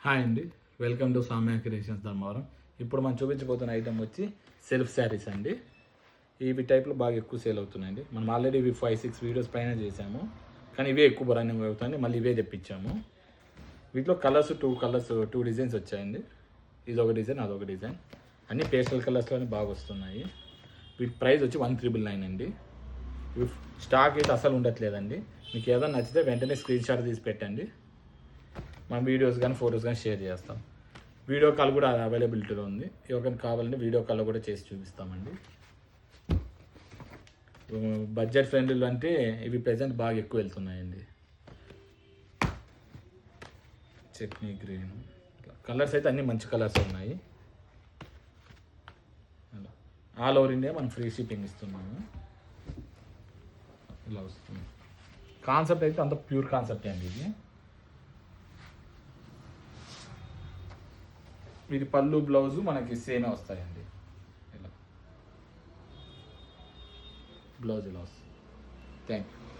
Hi అండి, welcome to సామ్య creations Dharmavaram. ఇప్పుడు మనం చూపించబోతున్న ఐటమ్ వచ్చి సెల్ఫ్ శారీస్ అండి. ఇవి టైప్లో బాగా ఎక్కువ సేల్ అవుతున్నాయండి. మనం ఆల్రెడీ ఇవి 5-6 వీడియోస్ పైన చేసాము, కానీ ఇవే ఎక్కువ రన్నింగ్ అవుతాయండి. మళ్ళీ ఇవే తెప్పించాము. వీటిలో టూ డిజైన్స్ వచ్చాయండి. ఇది ఒక డిజైన్, అదొక డిజైన్. అన్ని పేస్టల్ కలర్స్లోనే బాగా వస్తున్నాయి. వీటి ప్రైస్ వచ్చి 1,999 అండి. ఇవి స్టాక్ అయితే అసలు ఉండట్లేదండి. మీకు ఏదైనా నచ్చితే వెంటనే స్క్రీన్ షాట్ తీసి పెట్టండి. మన వీడియోస్ కానీ ఫొటోస్ కానీ షేర్ చేస్తాం. వీడియో కాల్ కూడా అవైలబిలిటీలో ఉంది. ఎవరికైనా కావాలంటే వీడియో కాల్ కూడా చేసి చూపిస్తామండి. బడ్జెట్ ఫ్రెండ్లీలో అంటే ఇవి ప్రెజెంట్ బాగా ఎక్కువ వెళ్తున్నాయండి. చట్నీ గ్రీన్ కలర్స్ అయితే అన్నీ మంచి కలర్స్ ఉన్నాయి. ఆల్ ఓవర్ ఇండియా మనం ఫ్రీ షిప్పింగ్ ఇస్తున్నాము. ఇలా వస్తుంది. కాన్సెప్ట్ అయితే అంత ప్యూర్ కాన్సెప్ట్ అండి. వీటి పళ్ళు బ్లౌజు మనకి సేమే వస్తాయండి. ఇలా బ్లౌజ్ ఇలా వస్తుంది. Thank you.